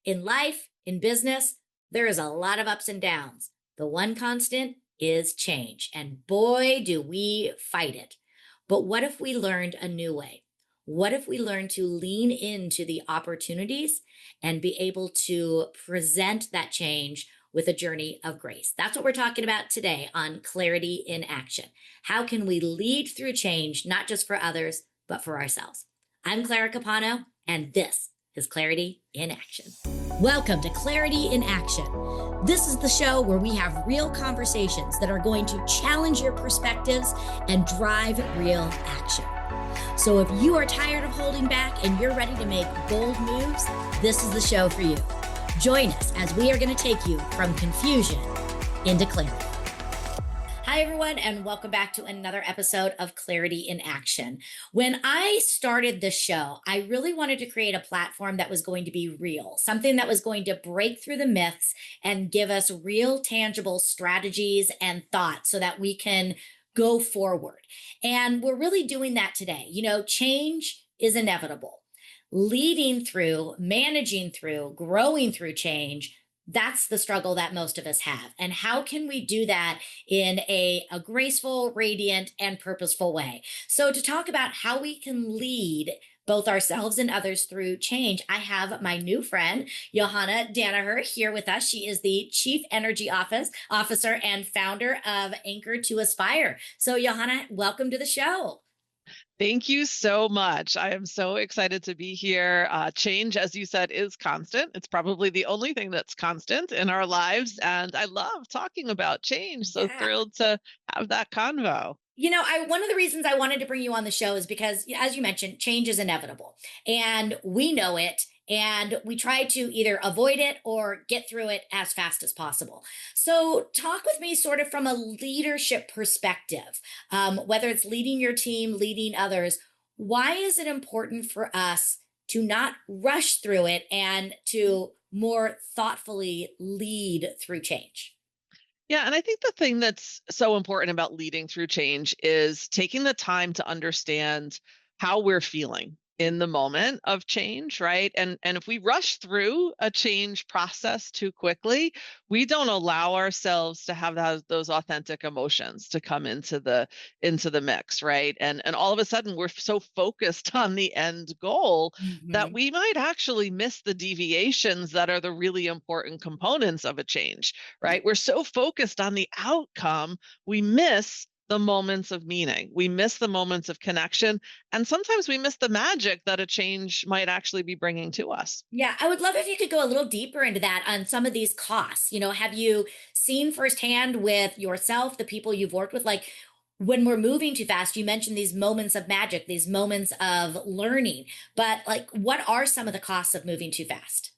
In life, in business, there is a lot of ups and downs. The one constant is change. And boy, do we fight it. But what if we learned a new way? What if we learned to lean into the opportunities and be able to present that change with a journey of grace? That's what we're talking about today on Clarity in Action. How can we lead through change, not just for others, but for ourselves? I'm Clara Capano, and this is Clarity in Action. Welcome to Clarity in Action. This is the show where we have real conversations that are going to challenge your perspectives and drive real action. So if you are tired of holding back and you're ready to make bold moves, this is the show for you. Join us as we are going to take you from confusion into clarity. Hi, everyone, and welcome back to another episode of Clarity in Action. When I started this show, I really wanted to create a platform that was going to be real, something that was going to break through the myths and give us real, tangible strategies and thoughts so that we can go forward. And we're really doing that today. You know, change is inevitable. Leading through, managing through, growing through change, that's the struggle that most of us have. And how can we do that in a graceful, radiant, and purposeful way? So to talk about how we can lead both ourselves and others through change, I have my new friend, Johanna Danaher, here with us. She is the Chief Energy Officer and founder of Anchor to Aspire. So Johanna, welcome to the show. Thank you so much. I am so excited to be here. Change, as you said, is constant. It's probably the only thing that's constant in our lives. And I love talking about change. So Yeah. thrilled to have that convo. You know, one of the reasons I wanted to bring you on the show is because, as you mentioned, change is inevitable and we know it. And we try to either avoid it or get through it as fast as possible. So, talk with me sort of from a leadership perspective, whether it's leading your team, leading others. Why is it important for us to not rush through it and to more thoughtfully lead through change? Yeah, and I think the thing that's so important about leading through change is taking the time to understand how we're feeling in the moment of change, right? And if we rush through a change process too quickly, we don't allow ourselves to have those authentic emotions to come into the mix, right? And all of a sudden we're so focused on the end goal that Mhm. we might actually miss the deviations that are the really important components of a change, right? We're so focused on the outcome, we miss the moments of meaning. We miss the moments of connection. And sometimes we miss the magic that a change might actually be bringing to us. Yeah, I would love if you could go a little deeper into that on some of these costs. You know, have you seen firsthand with yourself, the people you've worked with, like when we're moving too fast, you mentioned these moments of magic, these moments of learning, but like what are some of the costs of moving too fast?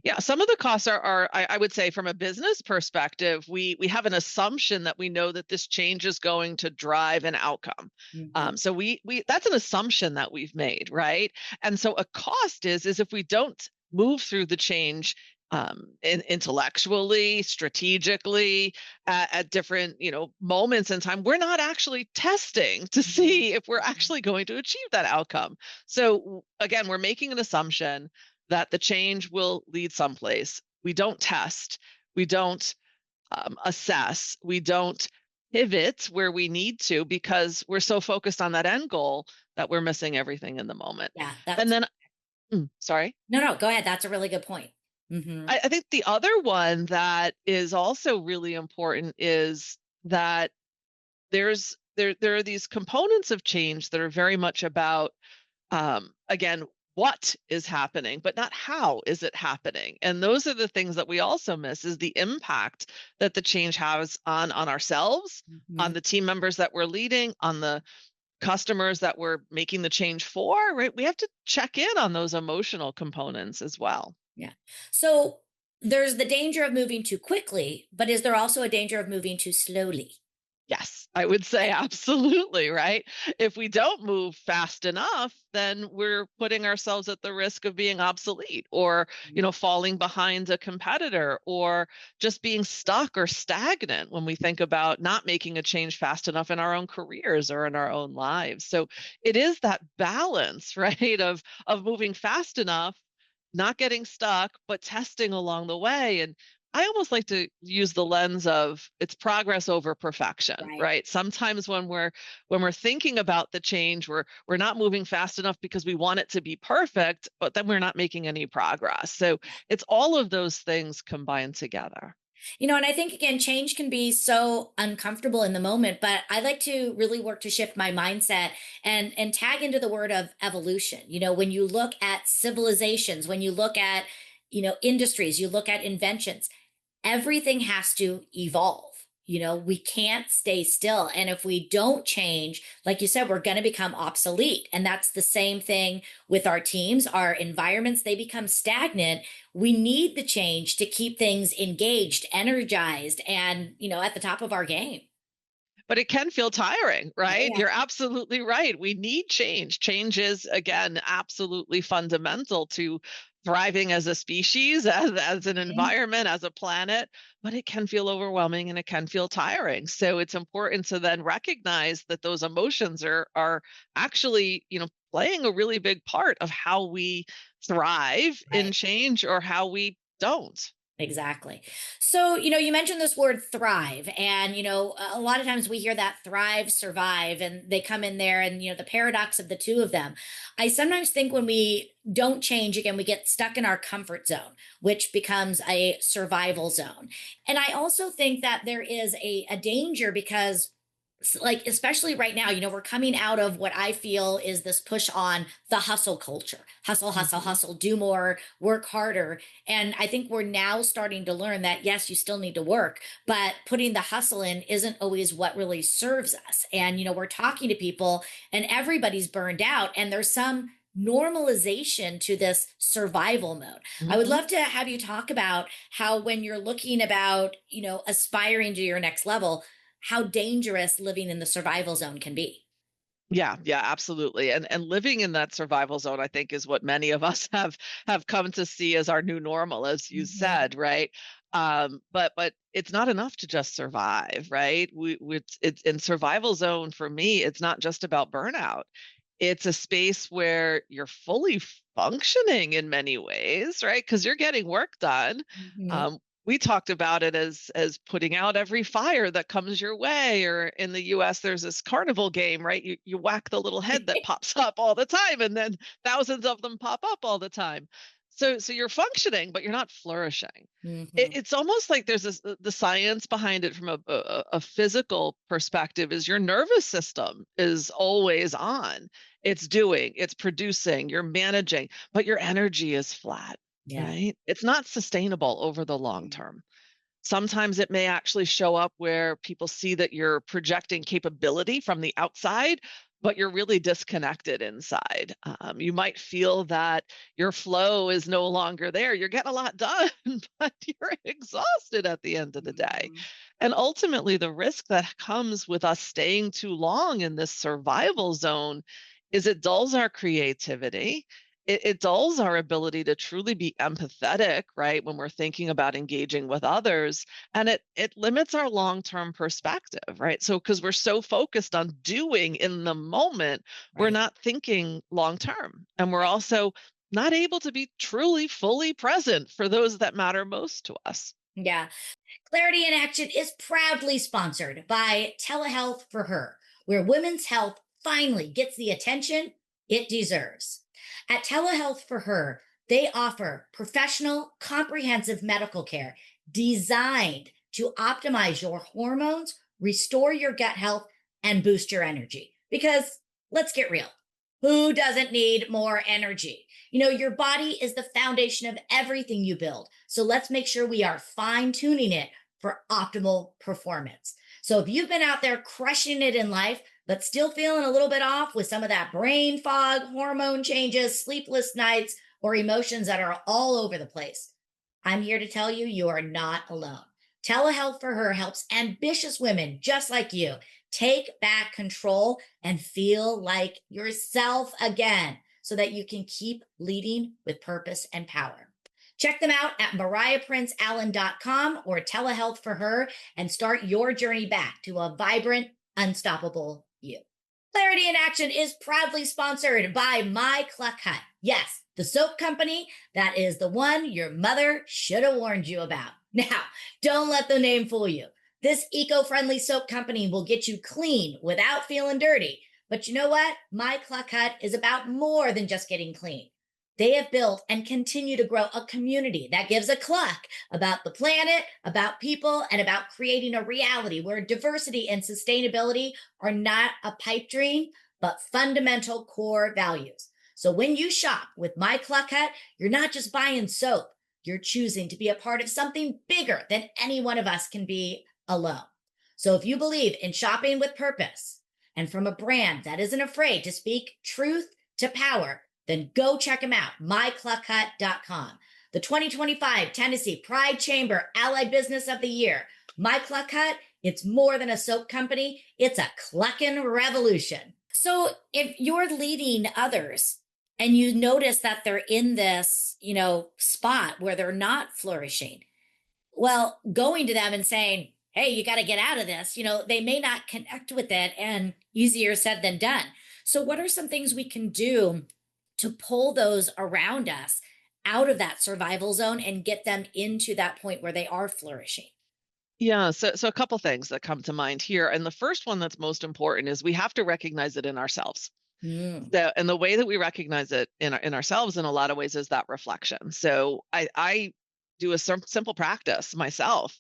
Yeah, some of the costs are I would say from a business perspective, we have an assumption that we know that this change is going to drive an outcome. Mhm. So we that's an assumption that we've made, right? And so a cost is if we don't move through the change intellectually, strategically, at different moments in time, we're not actually testing to Mhm. see if we're actually going to achieve that outcome. So again, we're making an assumption that the change will lead someplace. We don't test, we don't assess, we don't pivot where we need to because we're so focused on that end goal that we're missing everything in the moment. Yeah, And that's then, sorry. no, no, go ahead. That's a really good point. Hmm. I think the other one that is also really important is that there are these components of change that are very much about again, what is happening, but not how is it happening. And those are the things that we also miss is the impact that the change has on ourselves, on Hmm. the team members that we're leading, on the customers that we're making the change for, right? We have to check in on those emotional components as well. Yeah. So there's the danger of moving too quickly, but is there also a danger of moving too slowly? Yes, I would say absolutely, right? If we don't move fast enough, then we're putting ourselves at the risk of being obsolete or, falling behind a competitor or just being stuck or stagnant when we think about not making a change fast enough in our own careers or in our own lives. So it is that balance, right, of moving fast enough, not getting stuck, but testing along the way. And I almost like to use the lens of it's progress over perfection, Right. right? Sometimes when we're thinking about the change, we're not moving fast enough because we want it to be perfect, but then we're not making any progress. So it's all of those things combined together. And I think again, change can be so uncomfortable in the moment, but I like to really work to shift my mindset and tag into the word of evolution. When you look at civilizations, when you look at, industries, you look at inventions, everything has to evolve. We can't stay still. And if we don't change, like you said, we're going to become obsolete. And that's the same thing with our teams, our environments, they become stagnant. We need the change to keep things engaged, energized, and, at the top of our game. But it can feel tiring, Oh, right? yeah. You're absolutely right. We need change. Change is, again, absolutely fundamental to thriving as a species, as an Mhm. environment, as a planet, but it can feel overwhelming and it can feel tiring. So it's important to then recognize that those emotions are actually, playing a really big part of how we thrive in Right. change or how we don't. Exactly. So, you mentioned this word thrive, and, a lot of times we hear that thrive, survive, and they come in there, and, the paradox of the two of them. I sometimes think when we don't change again, we get stuck in our comfort zone, which becomes a survival zone. And I also think that there is a danger because like especially right now, we're coming out of what I feel is this push on the hustle culture. Hustle, hustle, Mhm. hustle, do more, work harder. And I think we're now starting to learn that yes, you still need to work, but putting the hustle in isn't always what really serves us. And we're talking to people and everybody's burned out and there's some normalization to this survival mode. I would Mhm. love to have you talk about how when you're looking about, aspiring to your next level, how dangerous living in the survival zone can be. Yeah, yeah, absolutely. And living in that survival zone, I think, is what many of us have come to see as our new normal, as you Mhm. said, right? But it's not enough to just survive, right? It's in survival zone for me, it's not just about burnout. It's a space where you're fully functioning in many ways, right? Because you're getting work done. Mhm. Um, we talked about it as putting out every fire that comes your way, or in the US, there's this carnival game, right? You whack the little head that pops up all the time, and then thousands of them pop up all the time. So you're functioning, but you're not flourishing. Mhm. It's almost like there's the science behind it from a physical perspective is your nervous system is always on. It's doing, it's producing, you're managing, but your energy is flat, Yeah. right? It's not sustainable over the long Mm. term. Sometimes it may actually show up where people see that you're projecting capability from the outside, but you're really disconnected inside. You might feel that your flow is no longer there. You're getting a lot done, but you're exhausted at the end of the day. Mhm. And ultimately, the risk that comes with us staying too long in this survival zone is it dulls our creativity. It dulls our ability to truly be empathetic, right? When we're thinking about engaging with others, and it limits our long-term perspective, right? So because we're so focused on doing in the moment, we're Right. not thinking long term. And we're also not able to be truly fully present for those that matter most to us. Yeah. Clarity in Action is proudly sponsored by Telehealth for Her, where women's health finally gets the attention it deserves. At Telehealth for Her, they offer professional, comprehensive medical care designed to optimize your hormones, restore your gut health, and boost your energy. Because let's get real. Who doesn't need more energy? Your body is the foundation of everything you build. So let's make sure we are fine tuning it for optimal performance. So if you've been out there crushing it in life, but still feeling a little bit off with some of that brain fog, hormone changes, sleepless nights, or emotions that are all over the place, I'm here to tell you, you are not alone. Telehealth for Her helps ambitious women just like you take back control and feel like yourself again so that you can keep leading with purpose and power. Check them out at mariahprinceallen.com or Telehealth for Her and start your journey back to a vibrant, unstoppable you. Clarity in Action is proudly sponsored by My Cluck Hut. Yes, the soap company that is the one your mother should have warned you about. Now, don't let the name fool you. This eco friendly soap company will get you clean without feeling dirty. But you know what? My Cluck Hut is about more than just getting clean. They have built and continue to grow a community that gives a cluck about the planet, about people, and about creating a reality where diversity and sustainability are not a pipe dream, but fundamental core values. So when you shop with My Cluck Hut, you're not just buying soap, you're choosing to be a part of something bigger than any one of us can be alone. So if you believe in shopping with purpose and from a brand that isn't afraid to speak truth to power, then go check them out, mycluckhut.com. The 2025 Tennessee Pride Chamber Allied Business of the Year. My Cluck Hut, it's more than a soap company, it's a clucking revolution. So if you're leading others and you notice that they're in this, spot where they're not flourishing, well, going to them and saying, hey, you got to get out of this, they may not connect with it, and easier said than done. So what are some things we can do to pull those around us out of that survival zone and get them into that point where they are flourishing? Yeah, so a couple things that come to mind here. And the first one that's most important is we have to recognize it in ourselves. Mm. And the way that we recognize it in ourselves in a lot of ways is that reflection. So I do a simple practice myself,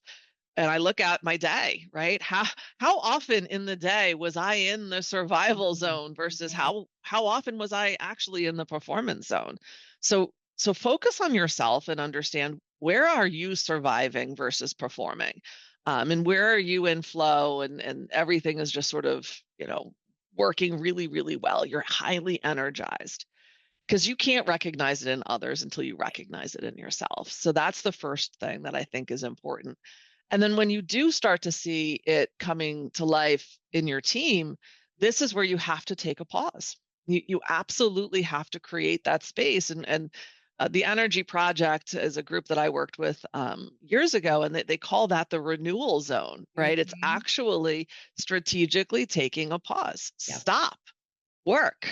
and I look at my day, right? How often in the day was I in the survival zone versus how often was I actually in the performance zone? So focus on yourself and understand, where are you surviving versus performing? And where are you in flow, and everything is just sort of, working really, really well. You're highly energized, because you can't recognize it in others until you recognize it in yourself. So that's the first thing that I think is important. And then when you do start to see it coming to life in your team, this is where you have to take a pause. You absolutely have to create that space. And the Energy Project is a group that I worked with years ago, and they call that the renewal zone, right? It's Mhm. actually strategically taking a pause. Yep. Stop, work,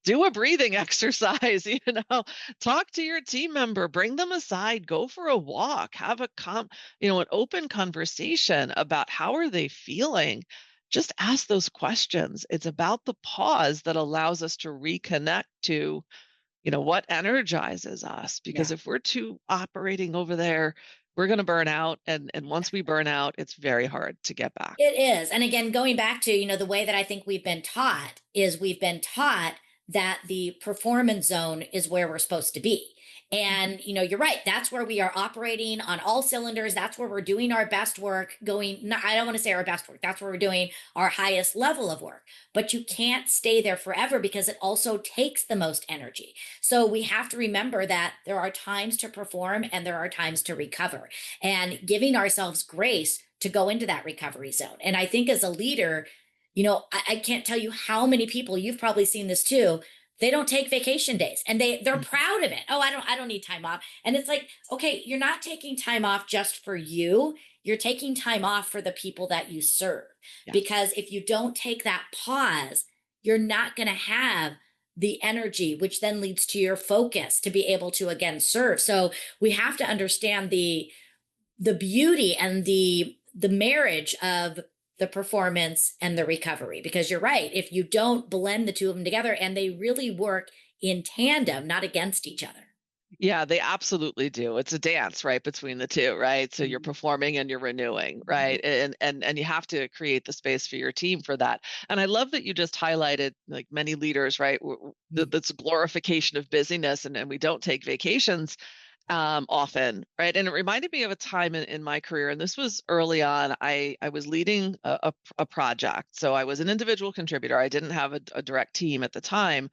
do a breathing exercise, talk to your team member, bring them aside, go for a walk, have an open conversation about how are they feeling. Just ask those questions. It's about the pause that allows us to reconnect to, what energizes us. Because Yeah. if we're too operating over there, we're going to burn out. And once we burn out, it's very hard to get back. It is. And again, going back to, the way that I think we've been taught that the performance zone is where we're supposed to be. And, you're right. That's where we are operating on all cylinders. That's where we're doing our best work going. No, I don't want to say our best work. That's where we're doing our highest level of work. But you can't stay there forever because it also takes the most energy. So we have to remember that there are times to perform and there are times to recover, and giving ourselves grace to go into that recovery zone. And I think as a leader, I can't tell you how many people, you've probably seen this too, they don't take vacation days and they're Mhm. proud of it. Oh, I don't need time off. And it's like, okay, you're not taking time off just for you. You're taking time off for the people that you serve. Yes. Because if you don't take that pause, you're not going to have the energy, which then leads to your focus to be able to again serve. So we have to understand the beauty and the marriage of the performance and the recovery, because you're right, if you don't blend the two of them together, and they really work in tandem, not against each other. Yeah, they absolutely do. It's a dance, right, between the two, right? So you're Mhm. performing and you're renewing, Mhm. right? And you have to create the space for your team for that. And I love that you just highlighted, like, many leaders, right? That's a glorification of busyness, and we don't take vacations often, right? And it reminded me of a time in my career, and this was early on. I was leading a project, so I was an individual contributor. I didn't have a direct team at the time,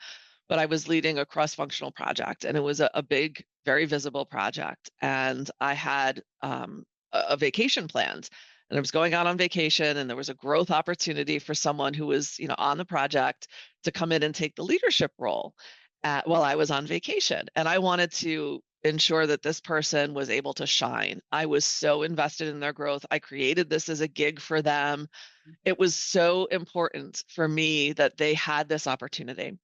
but I was leading a cross-functional project, and it was a big, very visible project. And I had a vacation planned, and I was going out on vacation, and there was a growth opportunity for someone who was, on the project to come in and take the leadership role while I was on vacation. And I wanted to ensure that this person was able to shine. I was so invested in their growth. I created this as a gig for them. It was so important for me that they had this opportunity.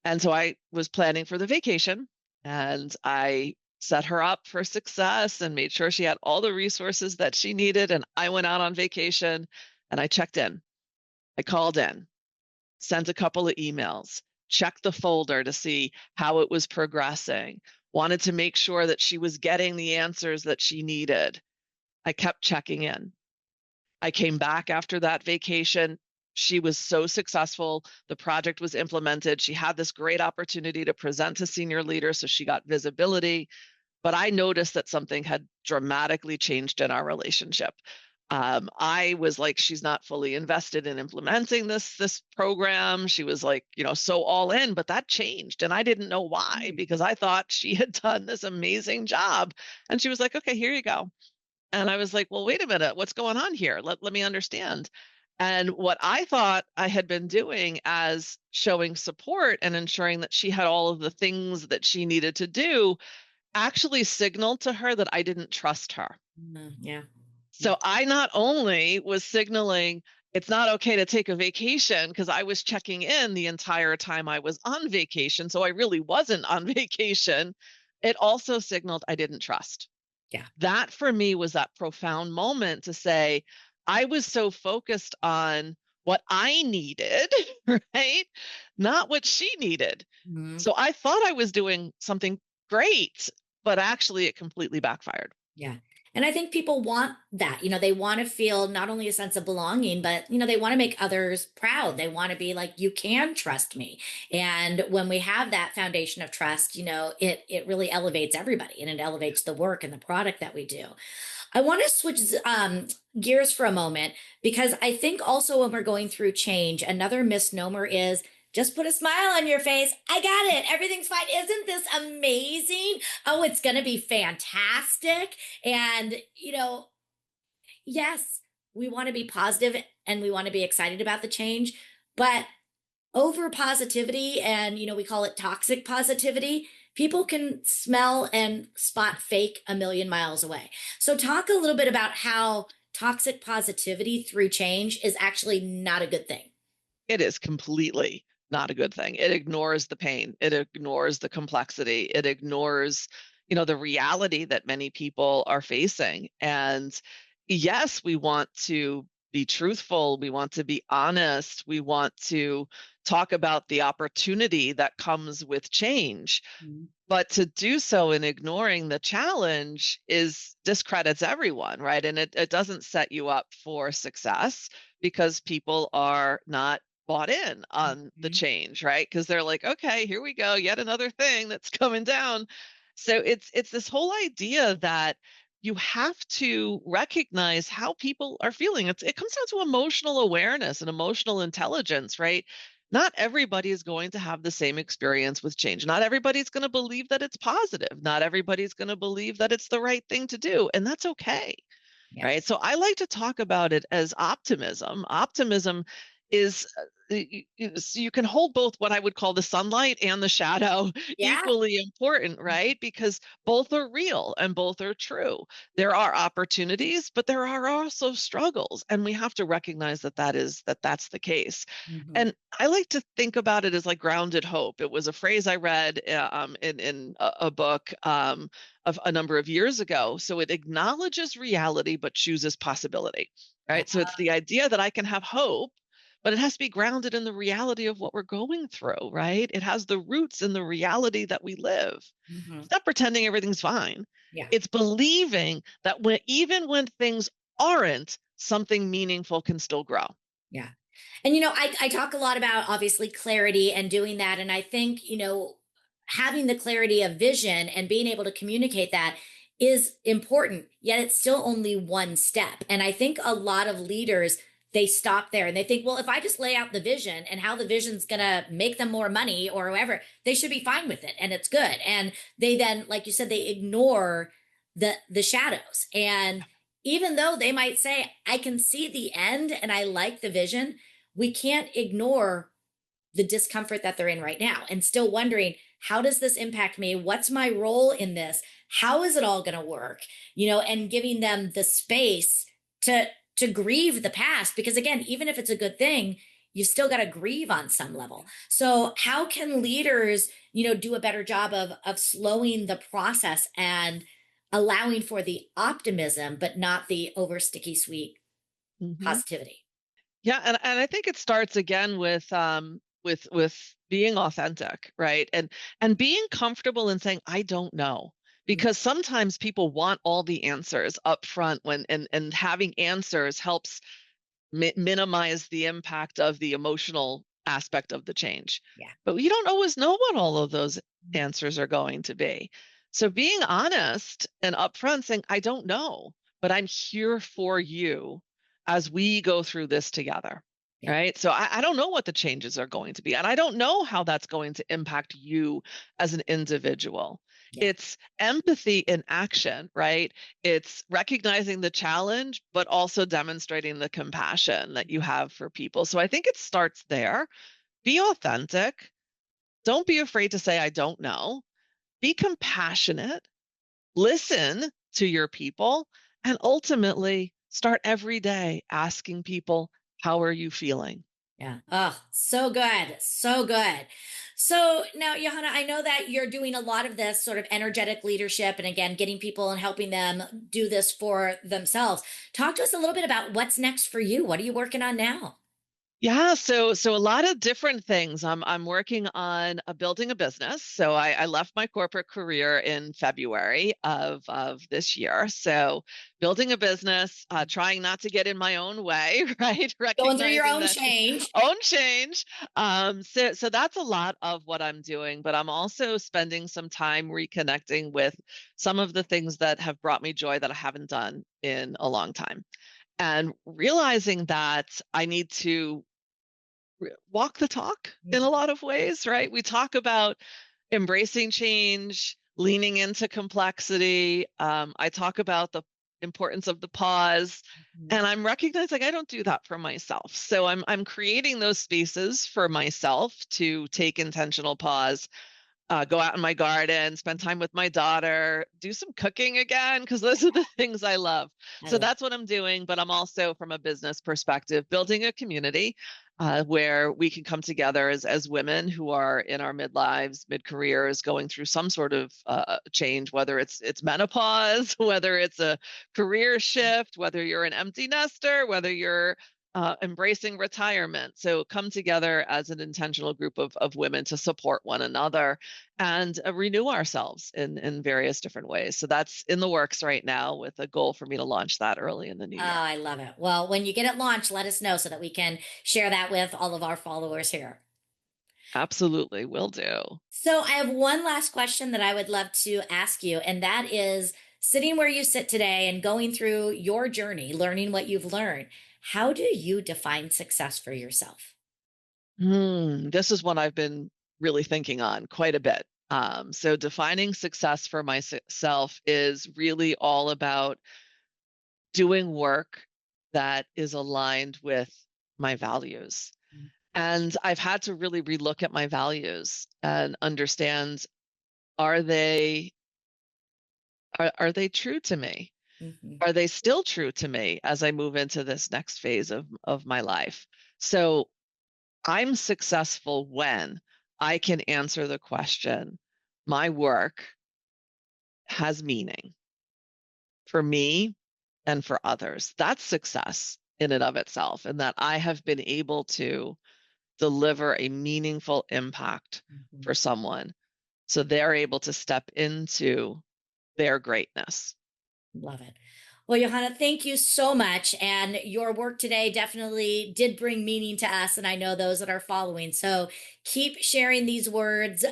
And so I was planning for the vacation, And I set her up for success and made sure she had all the resources that she needed. And I went out on vacation and I checked in. I called in, sent a couple of emails, checked the folder to see how it was progressing, wanted to make sure that she was getting the answers that she needed. I kept checking in. I came back after that vacation. She was so successful. The project was implemented. She had this great opportunity to present to senior leaders, so she got visibility. But I noticed that something had dramatically changed in our relationship. I was like, she's not fully invested in implementing this program. She was like, so all in, but that changed, and I didn't know why Mm. because I thought she had done this amazing job. And she was like, "Okay, here you go." And I was like, "Well, wait a minute, what's going on here? Let me understand." And what I thought I had been doing as showing support and ensuring that she had all of the things that she needed to do actually signaled to her that I didn't trust her. Yeah. Yeah. So I not only was signaling it's not okay to take a vacation because I was checking in the entire time I was on vacation. So I really wasn't on vacation. It also signaled I didn't trust. Yeah. That for me was that profound moment to say, I was so focused on what I needed, right? Not what she needed. Mhm. So I thought I was doing something great, but actually it completely backfired. Yeah. And I think people want that. They want to feel not only a sense of belonging, but, they want to make others proud. They want to be like, you can trust me. And when we have that foundation of trust, it really elevates everybody and it elevates the work and the product that we do. I want to switch gears for a moment because I think also when we're going through change, another misnomer is just put a smile on your face. I got it. Everything's fine. Isn't this amazing? Oh, it's going to be fantastic. And, yes, we want to be positive and we want to be excited about the change, but over positivity and we call it toxic positivity, people can smell and spot fake a million miles away. So talk a little bit about how toxic positivity through change is actually not a good thing. It is completely not a good thing. It ignores the pain. It ignores the complexity. It ignores, the reality that many people are facing. And yes, we want to be truthful. We want to be honest. We want to talk about the opportunity that comes with change. Mhm. But to do so in ignoring the challenge is discredits everyone, right? And it doesn't set you up for success because people are not bought in on the Mhm. change, right? Because they're like, okay, here we go, yet another thing that's coming down. So it's this whole idea that you have to recognize how people are feeling. It comes down to emotional awareness and emotional intelligence, right? Not everybody is going to have the same experience with change. Not everybody's going to believe that it's positive. Not everybody's going to believe that it's the right thing to do. And that's okay. Yeah. Right. So I like to talk about it as optimism. Optimism is so you can hold both what I would call the sunlight and the shadow Yeah. equally important, right? Because both are real and both are true. There are opportunities, but there are also struggles, and we have to recognize that's the case. Mhm. And I like to think about it as like grounded hope. It was a phrase I read in a book of a number of years ago. So it acknowledges reality but chooses possibility, right? So it's the idea that I can have hope, but it has to be grounded in the reality of what we're going through, right? It has the roots in the reality that we live. Mhm. It's not pretending everything's fine. Yeah. It's believing that even when things aren't, something meaningful can still grow. Yeah. And, I talk a lot about obviously clarity and doing that. And I think, having the clarity of vision and being able to communicate that is important, yet it's still only one step. And I think a lot of leaders, they stop there and they think, well, if I just lay out the vision and how the vision's going to make them more money or whatever, they should be fine with it and it's good. And they then, like you said, they ignore the shadows. And even though they might say, I can see the end and I like the vision, we can't ignore the discomfort that they're in right now and still wondering, how does this impact me? What's my role in this? How is it all going to work? And giving them the space to grieve the past because again, even if it's a good thing, you still got to grieve on some level. So how can leaders, do a better job of slowing the process and allowing for the optimism, but not the over sticky sweet Mhm. positivity? Yeah, and I think it starts again with being authentic, right? And being comfortable in saying, "I don't know." Mm, Because sometimes people want all the answers up front when and having answers helps minimize the impact of the emotional aspect of the change. yeah. But you don't always know what all of those Mm, answers are going to be. So being honest and upfront saying, I don't know, but I'm here for you as we go through this together. yeah. Right. So I don't know what the changes are going to be. And I don't know how that's going to impact you as an individual. Yeah. It's empathy in action, right? It's recognizing the challenge, but also demonstrating the compassion that you have for people. So I think it starts there. Be authentic. Don't be afraid to say, I don't know. Be compassionate. Listen to your people. And ultimately, start every day asking people, how are you feeling? Yeah. Oh, so good. So good. So now, Johanna, I know that you're doing a lot of this sort of energetic leadership and again, getting people and helping them do this for themselves. Talk to us a little bit about what's next for you. What are you working on now? Yeah, so a lot of different things. I'm working on building a business. So I left my corporate career in February of this year. So building a business, trying not to get in my own way, right? Going through your Recognizing own that change. own change. So that's a lot of what I'm doing. But I'm also spending some time reconnecting with some of the things that have brought me joy that I haven't done in a long time, and realizing that I need to walk the talk in a lot of ways, right? We talk about embracing change, leaning into complexity. I talk about the importance of the pause, Mhm. and I'm recognizing I don't do that for myself. So I'm creating those spaces for myself to take intentional pause, go out in my garden, spend time with my daughter, do some cooking again, because those are the things I love. I So love that's what I'm doing. But I'm also, from a business perspective, building a community where we can come together as women who are in our midlives, mid careers, going through some sort of change, whether it's menopause, whether it's a career shift, whether you're an empty nester, whether you're embracing retirement. So come together as an intentional group of women to support one another and renew ourselves in various different ways. So that's in the works right now with a goal for me to launch that early in the new Oh, year. I love it. Well, when you get it launched, let us know so that we can share that with all of our followers here. Absolutely, will do. So, I have one last question that I would love to ask you, and that is sitting where you sit today and going through your journey, learning what you've learned. How do you define success for yourself? This is one I've been really thinking on quite a bit. So defining success for myself is really all about doing work that is aligned with my values. And I've had to really relook at my values and understand, are they are they true to me? Mhm. Are they still true to me as I move into this next phase of my life? So I'm successful when I can answer the question, my work has meaning for me and for others. That's success in and of itself, and that I have been able to deliver a meaningful impact Mhm. for someone so they're able to step into their greatness. Love it. Well, Johanna, thank you so much. And your work today definitely did bring meaning to us, and I know those that are following. So keep sharing these words.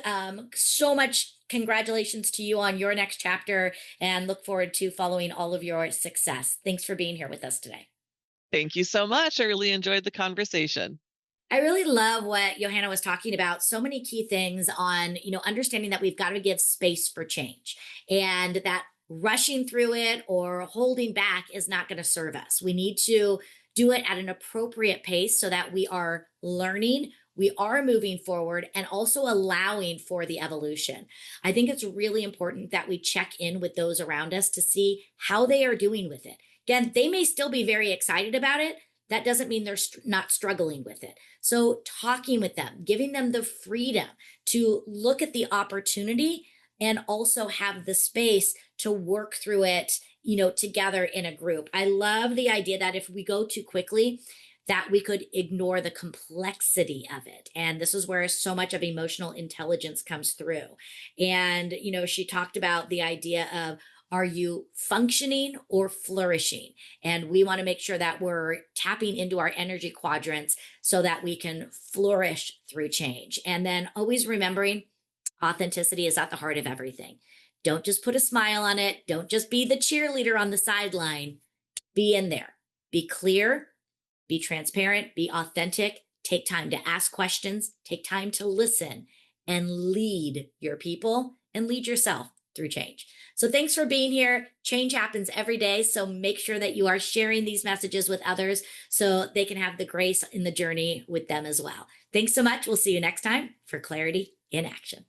So much congratulations to you on your next chapter, and look forward to following all of your success. Thanks for being here with us today. Thank you so much. I really enjoyed the conversation. I really love what Johanna was talking about. So many key things on, understanding that we've got to give space for change and that rushing through it or holding back is not going to serve us. We need to do it at an appropriate pace so that we are learning, we are moving forward, and also allowing for the evolution. I think it's really important that we check in with those around us to see how they are doing with it. Again, they may still be very excited about it, that doesn't mean they're not struggling with it. So, talking with them, giving them the freedom to look at the opportunity and also have the space to work through it, together in a group. I love the idea that if we go too quickly, that we could ignore the complexity of it. And this is where so much of emotional intelligence comes through. And, she talked about the idea of, are you functioning or flourishing? And we want to make sure that we're tapping into our energy quadrants so that we can flourish through change. And then always remembering authenticity is at the heart of everything. Don't just put a smile on it. Don't just be the cheerleader on the sideline. Be in there. Be clear, be transparent, be authentic, take time to ask questions, take time to listen, and lead your people and lead yourself through change. So thanks for being here. Change happens every day. So make sure that you are sharing these messages with others so they can have the grace in the journey with them as well. Thanks so much. We'll see you next time for Clarity in Action.